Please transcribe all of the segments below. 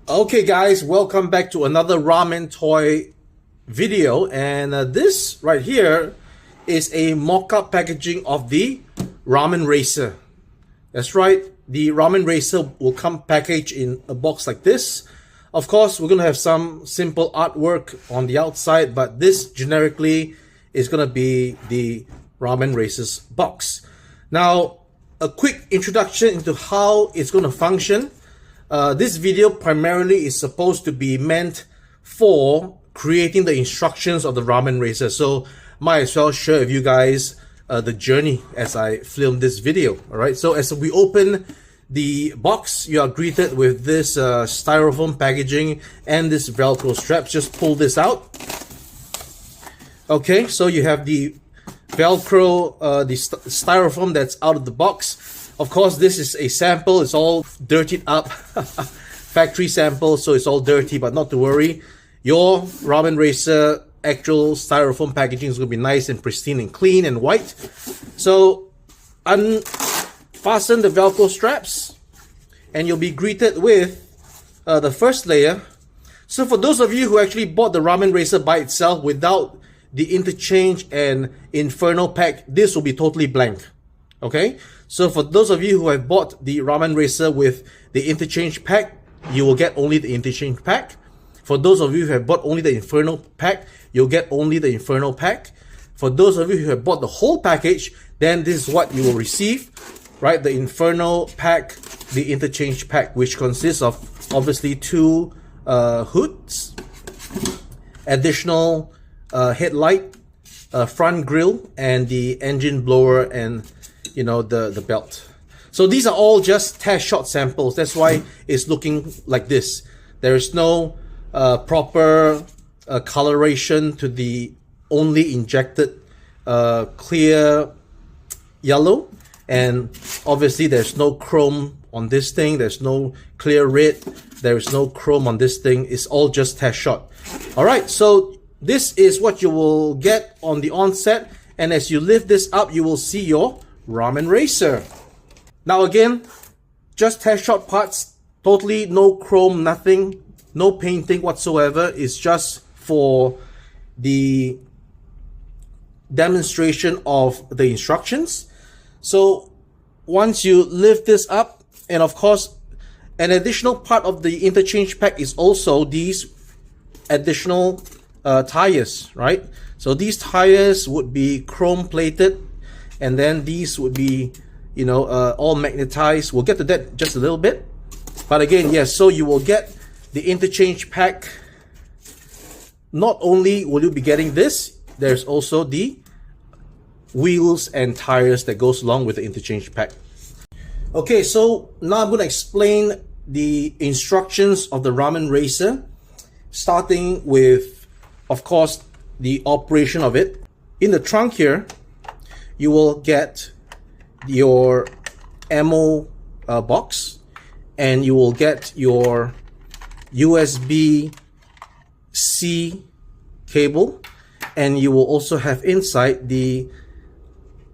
Okay guys, welcome back to another ramen toy video, and this right here is a mock-up packaging of the ramen racer. That's right, the ramen racer will come packaged in a box like this. Of course, we're gonna have some simple artwork on the outside, but this generically is gonna be the ramen racer's box. Now, a quick introduction into how it's gonna function. This video primarily is supposed to be meant for creating the instructions of the ramen racer, so might as well share with you guys the journey as I film this video. Alright, so as we open the box, you are greeted with this styrofoam packaging and this Velcro straps. Just pull this out. Okay, so you have the Velcro, the styrofoam that's out of the box. Of course, this is a sample. It's all dirtied up. Factory sample, so it's all dirty, but not to worry. Your ramen racer actual styrofoam packaging is going to be nice and pristine and clean and white. So unfasten the Velcro straps and you'll be greeted with the first layer. So for those of you who actually bought the ramen racer by itself without the Interchange and Inferno pack, this will be totally blank. Okay, so for those of you who have bought the ramen racer with the Interchange pack, you will get only the Interchange pack. For those of you who have bought only the Inferno pack, you'll get only the Inferno pack. For those of you who have bought the whole package, then this is what you will receive, right? The Inferno pack, the Interchange pack, which consists of obviously two hoods, additional headlight, front grille, and the engine blower, and you know, the belt. So these are all just test shot samples. That's why it's looking like this. There is no proper coloration to the only injected clear yellow, and obviously there's no chrome on this thing. There's no clear red. There is no chrome on this thing. It's all just test shot. All right, so this is what you will get on the onset, and as you lift this up, you will see your ramen racer. Now again, just test shot parts, totally no chrome, nothing, no painting whatsoever. It's just for the demonstration of the instructions. So once you lift this up, and of course an additional part of the Interchange pack is also these additional tires, right? So these tires would be chrome plated, and then these would be, you know, all magnetized. We'll get to that just a little bit. But again, yes, so you will get the Interchange pack. Not only will you be getting this, there's also the wheels and tires that goes along with the Interchange pack. Okay, so now I'm going to explain the instructions of the ramen racer, starting with, of course, the operation of it. In the trunk here, you will get your ammo box, and you will get your USB-C cable, and you will also have inside the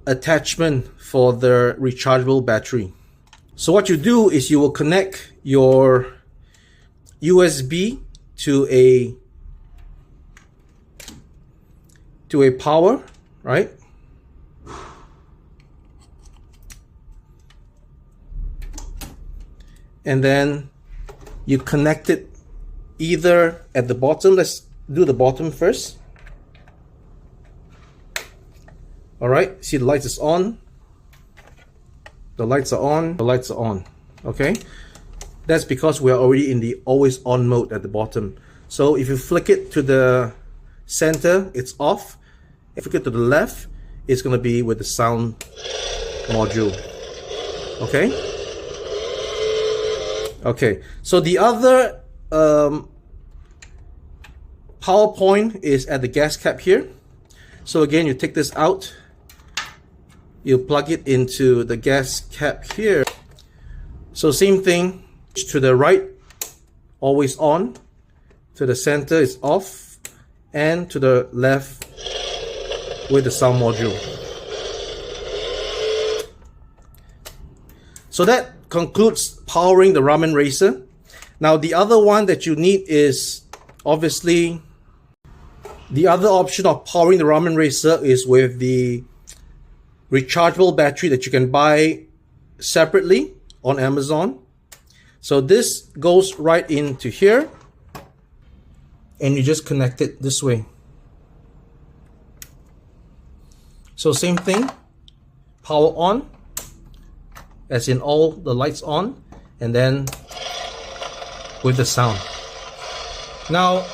attachment for the rechargeable battery. So what you do is you will connect your USB to a power, right? And then you connect it either at the bottom. Let's do the bottom first. All right, see the lights is on. The lights are on. The lights are on. Okay, that's because we are already in the always on mode at the bottom. So if you flick it to the center, it's off. If you flick it to the left, it's going to be with the sound module. Okay. Okay, so the other power point is at the gas cap here. So again, you take this out, you plug it into the gas cap here. So same thing, to the right, always on, to the center is off, and to the left with the sound module. So that concludes powering the ramen racer. Now the other one that you need is obviously the other option of powering the Ramen Racer is with the rechargeable battery that you can buy separately on Amazon. So this goes right into here and you just connect it this way. So same thing, power on, as in all the lights on, and then with the sound. Now,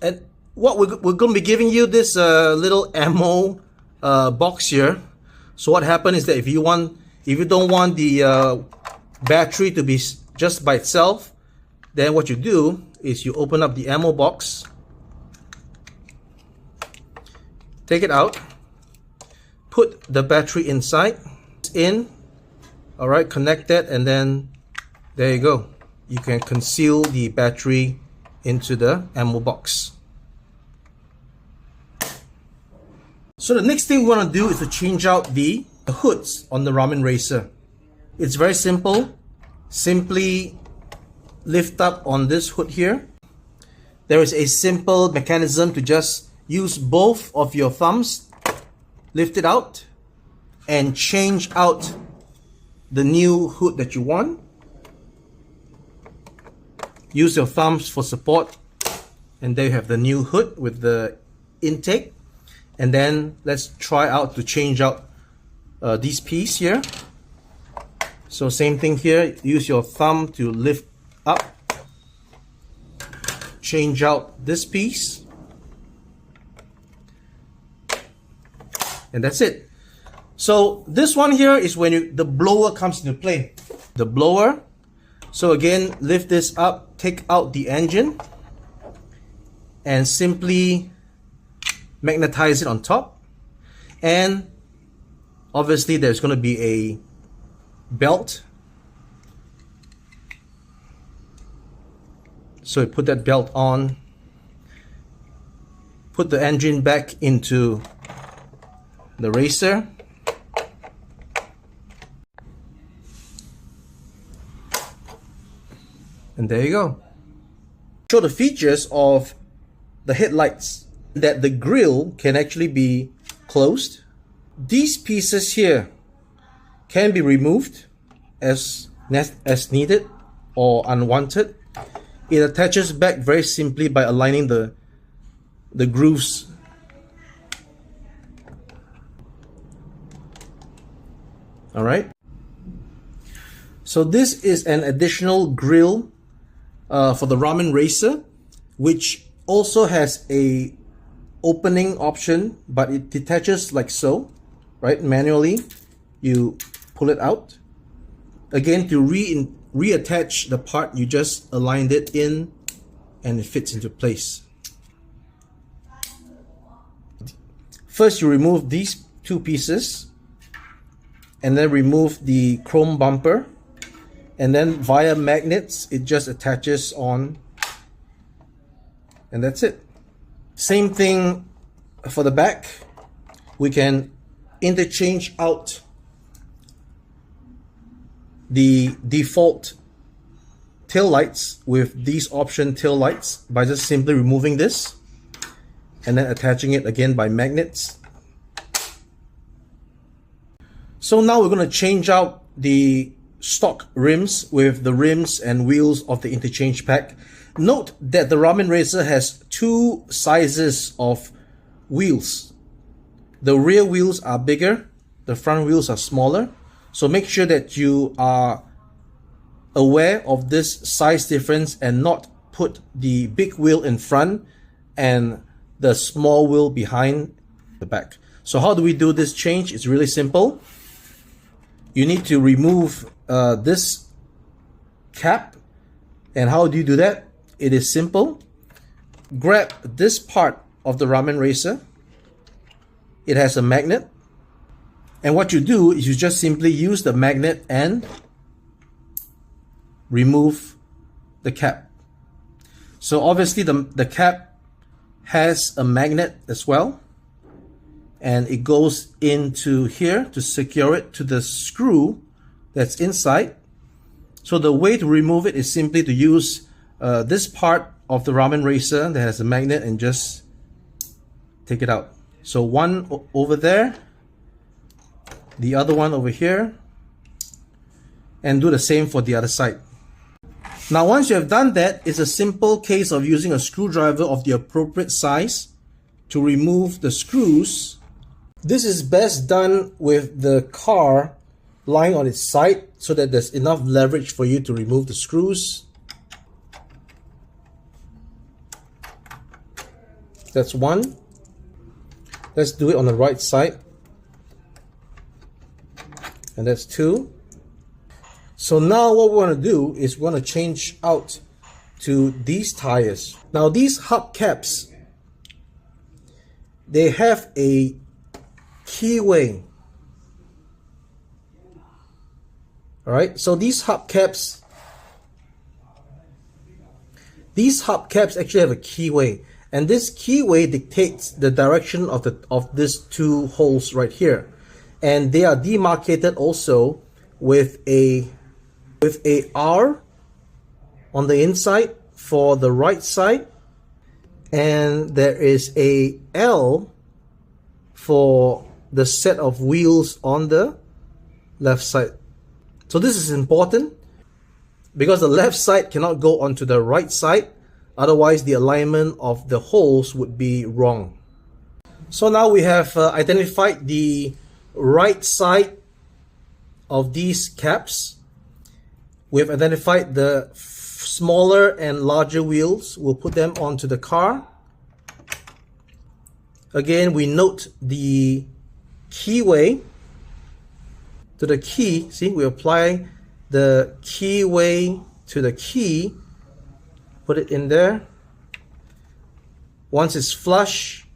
and what we're going to be giving you this little ammo box here. So what happened is that if you don't want the battery to be just by itself, then what you do is you open up the ammo box, take it out, put the battery inside, all right, connect that, and then there you go. You can conceal the battery into the ammo box. So the next thing we want to do is to change out the hoods on the Ramen Racer. It's very simple. Simply lift up on this hood here. There is a simple mechanism to just use both of your thumbs, lift it out, and change out the new hood that you want. Use your thumbs for support, and there you have the new hood with the intake. And then let's try out to change out this piece here. So same thing here, use your thumb to lift up, change out this piece, and that's it. So this one here is when the blower comes into play. The blower, so again, lift this up, take out the engine, and simply magnetize it on top. And obviously there's going to be a belt. So put that belt on, put the engine back into the racer, and there you go. Show the features of the headlights, that the grille can actually be closed. These pieces here can be removed as needed or unwanted. It attaches back very simply by aligning the grooves. All right. So this is an additional grille for the Ramen Racer, which also has a opening option, but it detaches like so, right? Manually, you pull it out. Again, to reattach the part, you just aligned it in and it fits into place. First, you remove these two pieces and then remove the chrome bumper, and then via magnets, it just attaches on, and that's it. Same thing for the back. We can interchange out the default tail lights with these option tail lights by just simply removing this and then attaching it again by magnets. So now we're going to change out the stock rims with the rims and wheels of the Interchange pack. Note that the Ramen Racer has two sizes of wheels. The rear wheels are bigger, the front wheels are smaller. So make sure that you are aware of this size difference and not put the big wheel in front and the small wheel behind the back. So how do we do this change? It's really simple. You need to remove this cap. And how do you do that? It is simple. Grab this part of the Ramen Racer. It has a magnet. And what you do is you just simply use the magnet and remove the cap. So obviously the cap has a magnet as well. And it goes into here to secure it to the screw that's inside. So the way to remove it is simply to use this part of the Ramen racer that has a magnet and just take it out. So one over there, the other one over here, and do the same for the other side. Now once you have done that, it's a simple case of using a screwdriver of the appropriate size to remove the screws. This is best done with the car lying on its side so that there's enough leverage for you to remove the screws. That's one. Let's do it on the right side. And that's two. So now what we want to do is we want to change out to these tires. Now these hubcaps, they have a keyway. Alright, so these hubcaps actually have a keyway, and this keyway dictates the direction of these two holes right here, and they are demarcated also with a R on the inside for the right side, and there is a L for the set of wheels on the left side. So this is important because the left side cannot go onto the right side, otherwise the alignment of the holes would be wrong. So now we have identified the right side of these caps. We have identified the smaller and larger wheels. We'll put them onto the car. Again, we note the keyway to the key. See, we apply the keyway to the key, put it in there. Once it's flush,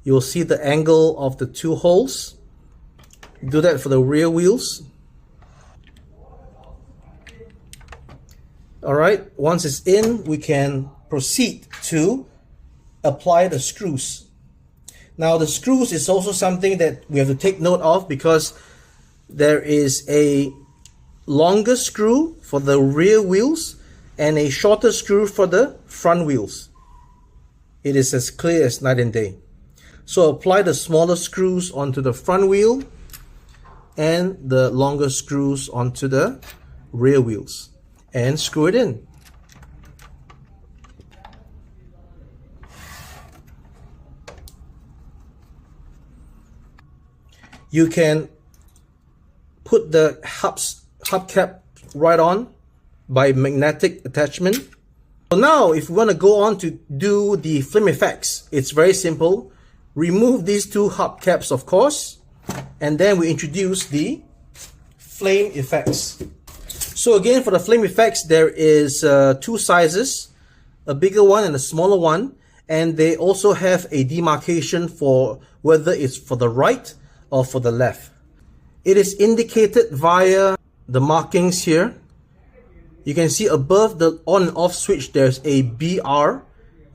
you'll see the angle of the two holes. Do that for the rear wheels. Alright, once it's in, we can proceed to apply the screws. Now the screws is also something that we have to take note of because there is a longer screw for the rear wheels and a shorter screw for the front wheels. It is as clear as night and day. So apply the smaller screws onto the front wheel and the longer screws onto the rear wheels and screw it in. You can put the hubcap right on by magnetic attachment. So now if we want to go on to do the flame effects, it's very simple. Remove these two hubcaps, of course, and then we introduce the flame effects. So again, for the flame effects, there is two sizes, a bigger one and a smaller one, and they also have a demarcation for whether it's for the right or for the left. It is indicated via the markings here. You can see above the on and off switch there's a BR.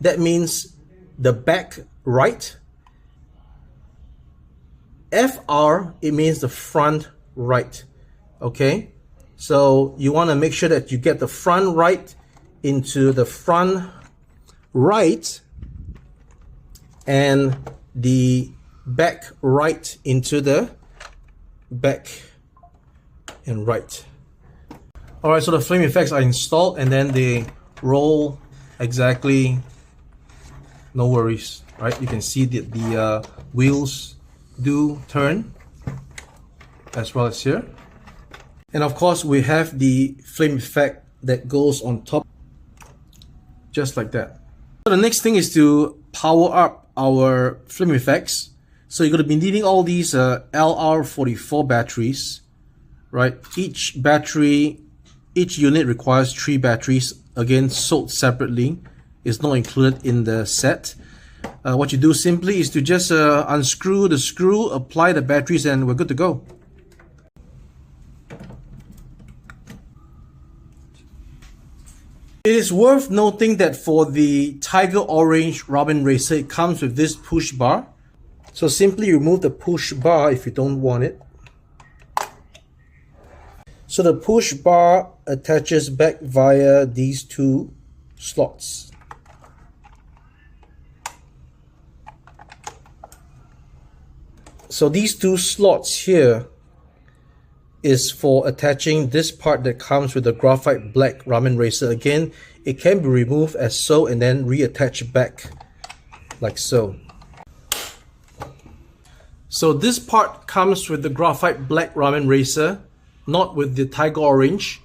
That means the back right. FR, it means the front right. Okay, so you want to make sure that you get the front right into the front right and the back right into the back and right. Alright, so the flame effects are installed and then they roll exactly, no worries, right? You can see that the wheels do turn as well as here. And of course we have the flame effect that goes on top, just like that. So the next thing is to power up our flame effects. So you're going to be needing all these LR44 batteries, right? Each unit requires 3 batteries, again sold separately. It's not included in the set. What you do simply is to just unscrew the screw, apply the batteries, and we're good to go. It is worth noting that for the Tiger Orange Ramen Racer, it comes with this push bar. So simply remove the push bar if you don't want it. So the push bar attaches back via these two slots. So these two slots here is for attaching this part that comes with the graphite black ramen racer. Again, it can be removed as so and then reattached back like so. So this part comes with the graphite black ramen racer, not with the tiger orange.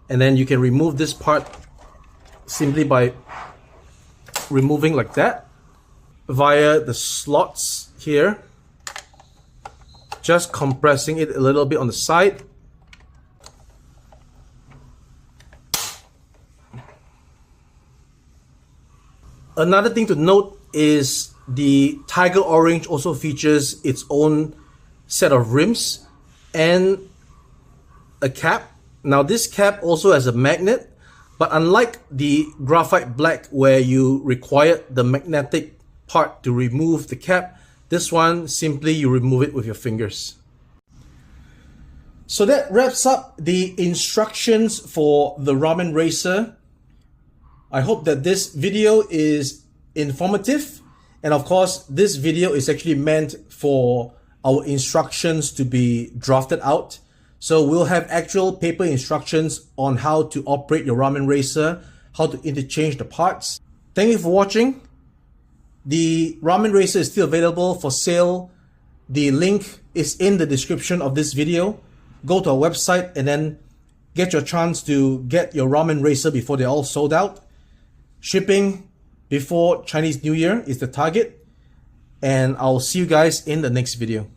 And then you can remove this part simply by removing like that via the slots here. Just compressing it a little bit on the side. Another thing to note is the Tiger Orange also features its own set of rims and a cap. Now this cap also has a magnet, but unlike the Graphite Black where you require the magnetic part to remove the cap, this one, simply you remove it with your fingers. So that wraps up the instructions for the ramen racer. I hope that this video is informative. And of course, this video is actually meant for our instructions to be drafted out. So we'll have actual paper instructions on how to operate your ramen racer, how to interchange the parts. Thank you for watching. The ramen racer is still available for sale. The link is in the description of this video. Go to our website and then get your chance to get your ramen racer before they're all sold out. Shipping before Chinese New Year is the target. And I'll see you guys in the next video.